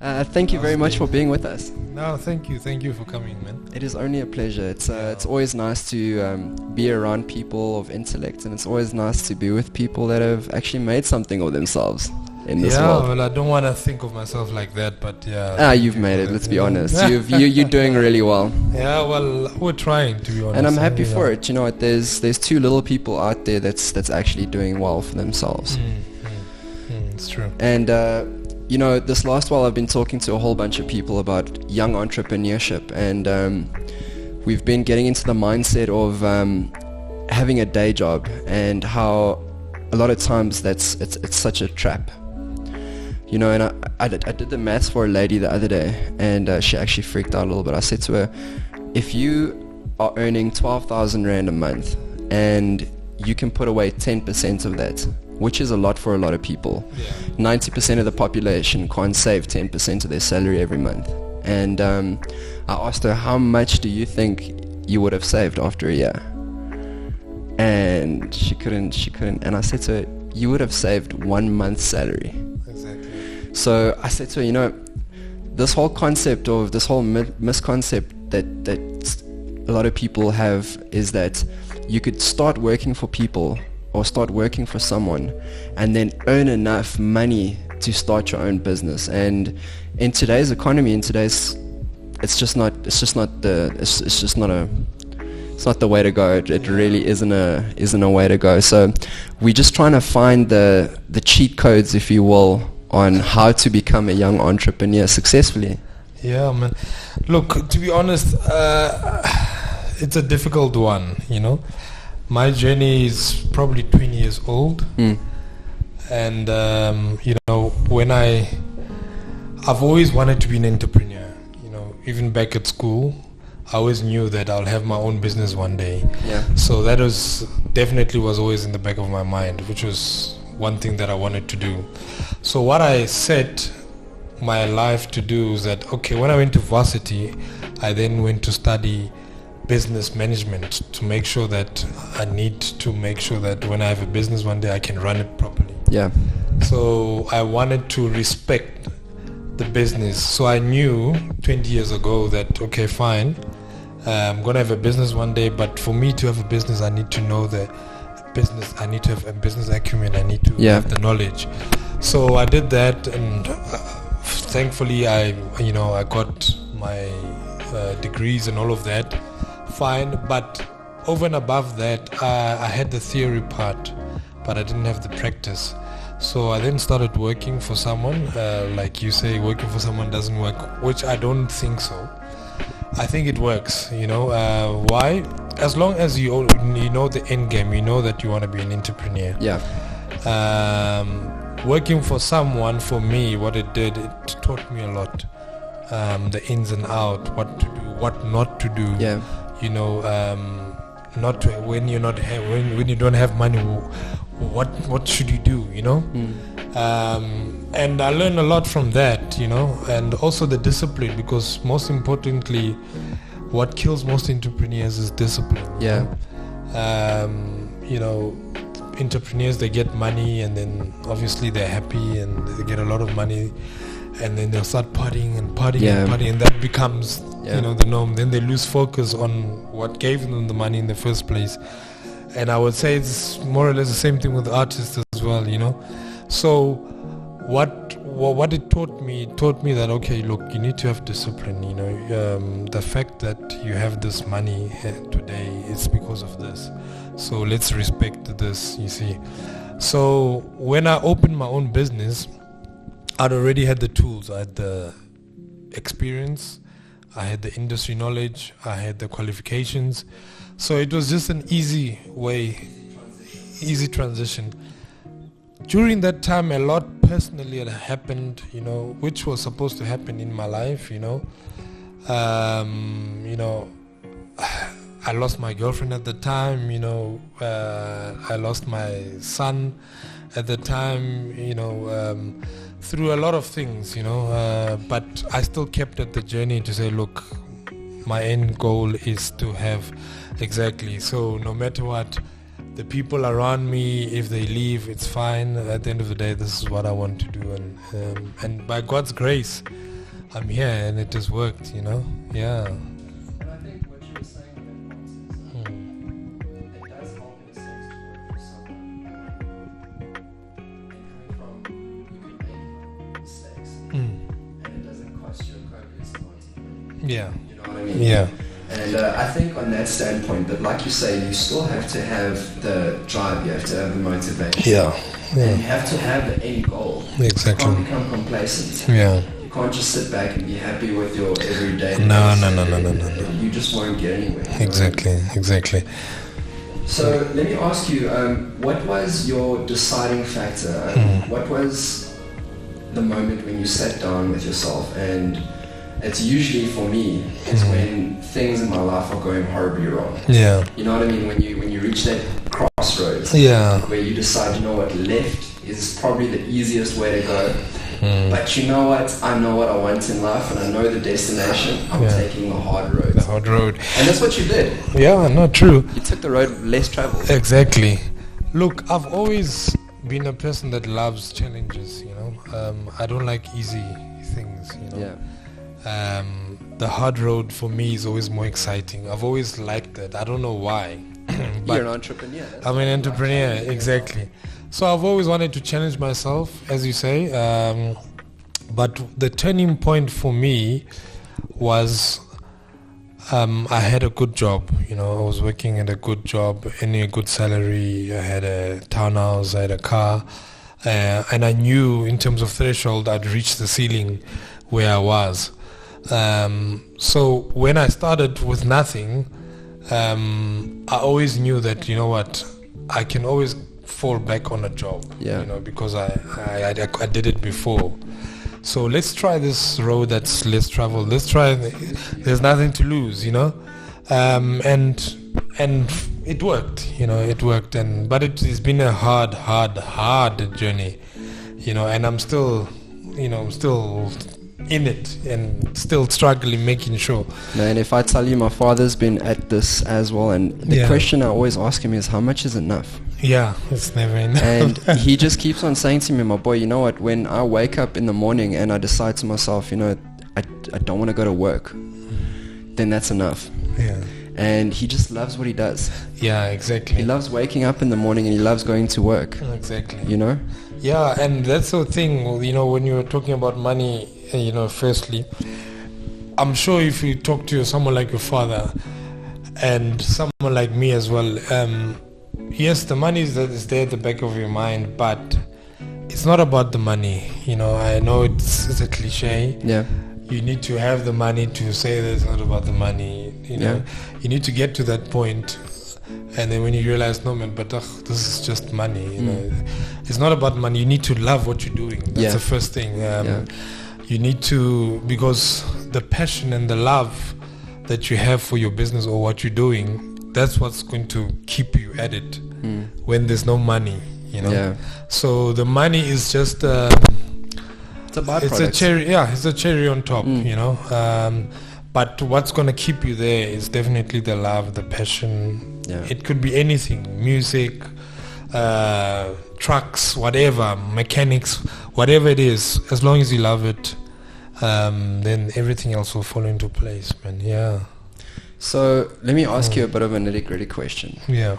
Thank you very much for being with us. No, thank you. Thank you for coming, man. It is only a pleasure. It's always nice to be around people of intellect, and it's always nice to be with people that have actually made something of themselves in this world. Well, I don't want to think of myself like that, but yeah. You've made it. Let's be honest. You're doing really well. Yeah, well, we're trying, to be honest. And I'm happy for it. You know what? There's too little people out there that's actually doing well for themselves. It's true. And this last while I've been talking to a whole bunch of people about young entrepreneurship, and we've been getting into the mindset of having a day job, and how a lot of times it's such a trap. You know, and I did the maths for a lady the other day, and she actually freaked out a little bit. I said to her, if you are earning 12,000 Rand a month and you can put away 10% of that, which is a lot for a lot of people. 90% of the population can't save 10% of their salary every month. And I asked her, how much do you think you would have saved after a year? And she couldn't. And I said to her, you would have saved 1 month's salary. Exactly. So I said to her, this whole concept of this whole misconcept that a lot of people have is that you could start working for people or start working for someone and then earn enough money to start your own business. And in today's economy, it's not the way to go. It really isn't a way to go. So we're just trying to find the cheat codes, if you will, on how to become a young entrepreneur successfully. Yeah, man. Look, to be honest, it's a difficult one, you know. My journey is probably 20 years old. And, when I've always wanted to be an entrepreneur, you know, even back at school, I always knew that I'll have my own business one day. Yeah. So that was always in the back of my mind, which was one thing that I wanted to do. So what I set my life to do is that, okay, when I went to varsity, I then went to study business management to make sure that when I have a business one day, I can run it properly. Yeah. So I wanted to respect the business. So I knew 20 years ago that, okay, fine, I'm going to have a business one day, but for me to have a business, I need to know the business. I need to have a business acumen. I need to have the knowledge. So I did that, and thankfully I got my degrees and all of that. Fine, but over and above that, I had the theory part, but I didn't have the practice. So I then started working for someone. Like you say, working for someone doesn't work, which I don't think so. I think it works, you know. Why? As long as you know the end game, you know that you want to be an entrepreneur. Yeah. Working for someone, for me, what it did, it taught me a lot. The ins and outs, what to do, what not to do. Yeah. You know, not to, when you don't have money, what should you do, you know? And I learned a lot from that, you know, and also the discipline, because most importantly, what kills most entrepreneurs is discipline. Yeah. You know, entrepreneurs, they get money, and then obviously they're happy and they get a lot of money, and then they'll start partying, and that becomes the norm. Then they lose focus on what gave them the money in the first place. And I would say it's more or less the same thing with artists as well, you know. So what it taught me that, okay, look, you need to have discipline, you know. The fact that you have this money today is because of this, so let's respect this, you see. So when I opened my own business, I'd already had the tools. I had the experience, I had the industry knowledge, I had the qualifications. So it was just an easy transition. During that time, a lot personally had happened, you know, which was supposed to happen in my life, you know. I lost my girlfriend at the time, you know. I lost my son at the time, you know, through a lot of things, you know. But I still kept at the journey to say, look, my end goal is to have exactly. So no matter what, the people around me, if they leave, it's fine. At the end of the day, this is what I want to do, and by God's grace, I'm here, and it has worked. Yeah. And I think what you were saying in that point is it does help in a sense to work for someone. And coming from, you can make mistakes, and it doesn't cost you a copious amount of money. Yeah. You know what I mean? Yeah. And I think on that standpoint, that like you say, you still have to have the drive, you have to have the motivation. Yeah. And you have to have the end goal. Exactly. You can't become complacent. Yeah. You can't just sit back and be happy with your everyday. No. You just won't get anywhere. Exactly. So let me ask you, what was your deciding factor? What was the moment when you sat down with yourself? And it's usually for me, it's when things in my life are going horribly wrong. Yeah. You know what I mean? When you reach that crossroads, Yeah. where you decide, you know what, left is probably the easiest way to go. But you know what? I know what I want in life, and I know the destination. I'm taking the hard road. The hard road. And that's what you did. Yeah, not true. You took the road less traveled. Exactly. Look, I've always been a person that loves challenges. I don't like easy things. Yeah. The hard road for me is always more exciting. I've always liked that. I don't know why. But You're an entrepreneur. I'm an entrepreneur, exactly. So I've always wanted to challenge myself, as you say. But the turning point for me was I had a good job. I was working at a good job, earning a good salary. I had a townhouse, I had a car. And I knew in terms of threshold, I'd reached the ceiling where I was. So when I started with nothing, I always knew that, I can always fall back on a job, because I did it before. So let's try this road that's less traveled. Let's try, there's nothing to lose, and it worked, it worked. But it's been a hard journey, and I'm still, still in it and still struggling, making sure. Man, if I tell you, my father's been at this as well, and the question I always ask him is, how much is enough? Yeah, it's never enough. And he just keeps on saying to me, my boy, you know what, when I wake up in the morning and I decide to myself, I don't want to go to work, then that's enough. Yeah. And he just loves what he does. Yeah, exactly. He loves waking up in the morning and he loves going to work. Exactly. Yeah, and that's the thing, when you were talking about money, firstly, I'm sure if you talk to someone like your father and someone like me as well, yes, the money is there at the back of your mind, but it's not about the money. I know it's a cliche. Yeah. You need to have the money to say that it's not about the money. You need to get to that point, and then when you realize, no man, but this is just money. It's not about money. You need to love what you're doing. That's the first thing. You need to, because the passion and the love that you have for your business or what you're doing, that's what's going to keep you at it when there's no money. So the money is just it's a byproduct. It's a cherry. Yeah, it's a cherry on top. But what's going to keep you there is definitely the love, the passion. It could be anything: music, trucks, whatever, mechanics, whatever it is. As long as you love it, then everything else will fall into place, man. Yeah. So let me ask you a bit of a nitty-gritty question. Yeah.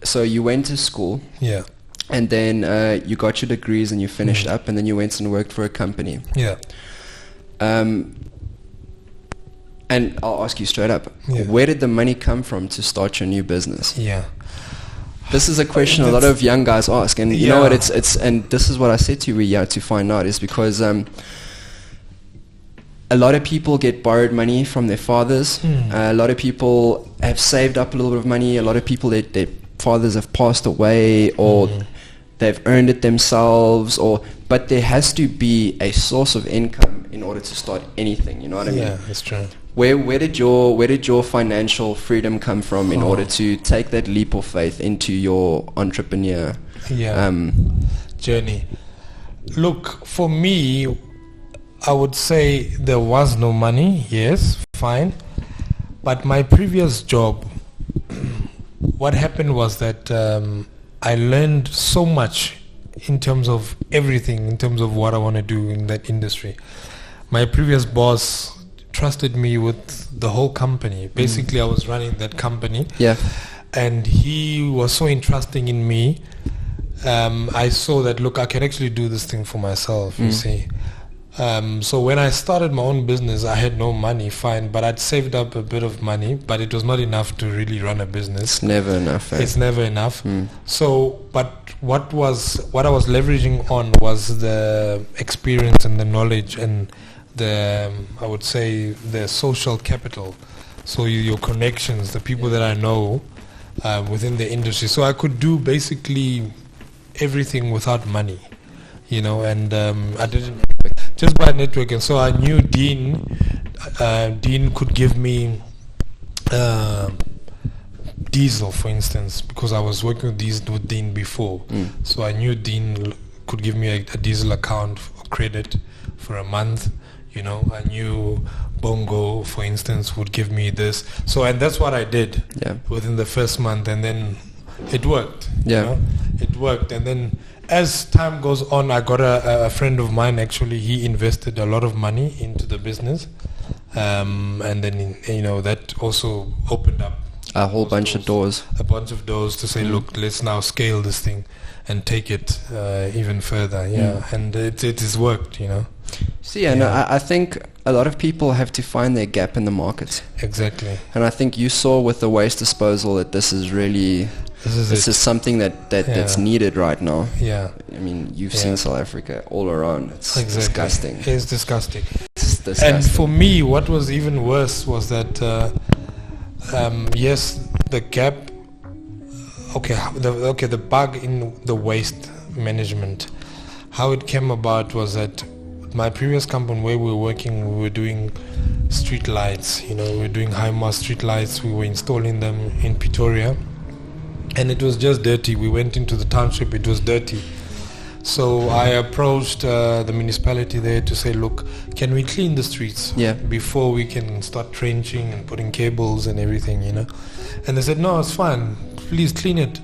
So you went to school. Yeah. And then you got your degrees and you finished up, and then you went and worked for a company. Yeah. And I'll ask you straight up, where did the money come from to start your new business? Yeah. This is a question a lot of young guys ask, and you know what? It's and this is what I said to you. We're here to find out is because a lot of people get borrowed money from their fathers. A lot of people have saved up a little bit of money. A lot of people, their fathers have passed away, or they've earned it themselves, but there has to be a source of income in order to start anything. You know what I mean? Yeah, that's true. Where did your financial freedom come from in order to take that leap of faith into your entrepreneur journey? Look, for me, I would say there was no money. Yes, fine, but my previous job what happened was that I learned so much in terms of everything, in terms of what I want to do in that industry. My previous boss trusted me with the whole company. Basically, I was running that company. Yeah. And he was so entrusting in me. I saw that, look, I can actually do this thing for myself, you see. So when I started my own business, I had no money, fine, but I'd saved up a bit of money, but it was not enough to really run a business. It's never enough. It's never enough. So, but what I was leveraging on was the experience and the knowledge and the, I would say, the social capital. So your connections, the people that I know within the industry. So I could do basically everything without money, you know, and I didn't just by networking. So I knew Dean could give me diesel, for instance, because I was working with Dean before. So I knew Dean could give me a diesel account for credit for a month. You know, I knew Bongo, for instance, would give me this. So, and that's what I did within the first month, and then it worked. You know? It worked, and then as time goes on, I got a friend of mine. Actually, he invested a lot of money into the business, and then you know that also opened up a whole bunch of doors. A bunch of doors to say, look, let's now scale this thing and take it even further. And it has worked, you know. See, and I think a lot of people have to find their gap in the market. Exactly. And I think you saw with the waste disposal that this is really this is something that's needed right now. Yeah. I mean, you've seen South Africa all around. It's disgusting. It's disgusting. It's disgusting. And for me, what was even worse was that yes, the gap. The bug in the waste management. How it came about was that my previous company where we were working, we were doing street lights. You know, we were doing high mast street lights. We were installing them in Pretoria, and it was just dirty. We went into the township; it was dirty. So I approached the municipality there to say, look, can we clean the streets before we can start trenching and putting cables and everything, you know? And they said, no, it's fine. Please clean it.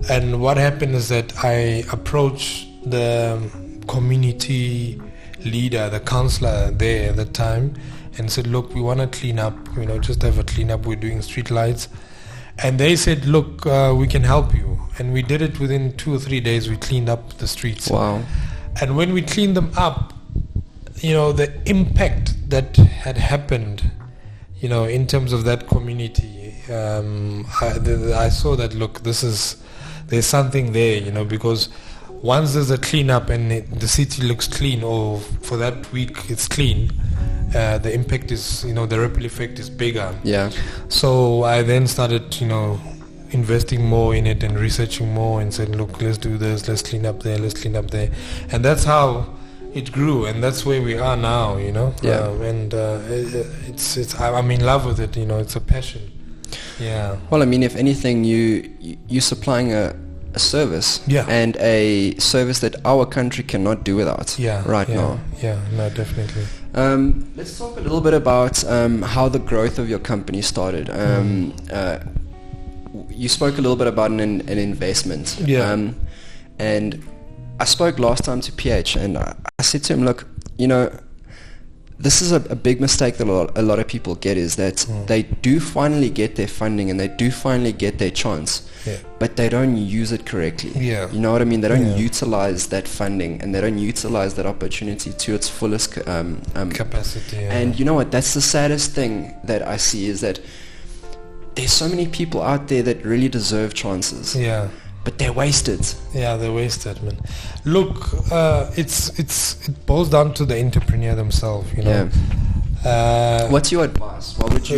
And what happened is that I approached the community leader, the councillor there at the time, and said, look, we want to clean up, you know, just have a clean up. We're doing street lights. And they said, look, we can help you. And we did it within 2 or 3 days. We cleaned up the streets. Wow. And when we cleaned them up, you know, the impact that had happened, you know, in terms of that community, I saw that, look, there's something there, you know, because once there's a clean up and the city looks clean, or for that week it's clean, the impact is, you know, the ripple effect is bigger. Yeah. So I then started, you know, investing more in it and researching more and said, look, let's do this, let's clean up there, let's clean up there. And that's how it grew, and that's where we are now, you know. Yeah. I'm in love with it, you know, it's a passion. Yeah. Well, I mean, if anything, you're supplying a service, and a service that our country cannot do without now. Yeah, no, definitely. Let's talk a little bit about how the growth of your company started. You spoke a little bit about an investment. Yeah. And I spoke last time to PH, and I said to him, look, you know, this is a big mistake that a lot of people get, is that they do finally get their funding and they do finally get their chance, but they don't use it correctly. Yeah. You know what I mean? They don't utilize that funding, and they don't utilize that opportunity to its fullest capacity. Yeah. And you know what? That's the saddest thing that I see, is that there's so many people out there that really deserve chances. Yeah. But they're wasted. Yeah, they're wasted, man. Look, it boils down to the entrepreneur themselves, you know. Yeah. What's your advice? What would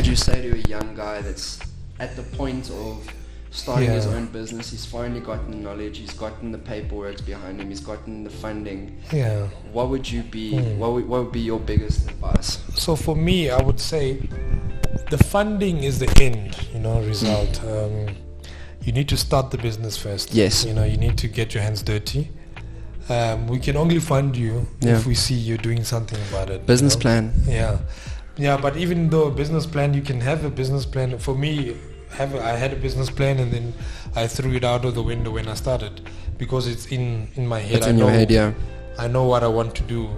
you say to a young guy that's at the point of starting his own business? He's finally gotten the knowledge, he's gotten the paperwork behind him, he's gotten the funding. Yeah. What would you be? What would be your biggest advice? So for me, I would say the funding is the end, you know, result. You need to start the business first. Yes. You know, you need to get your hands dirty. We can only fund you if we see you doing something about it. Business plan. Yeah. Yeah, but even though a business plan, you can have a business plan. For me, I had a business plan, and then I threw it out of the window when I started, because it's in my head. It's in your head, yeah. I know what I want to do.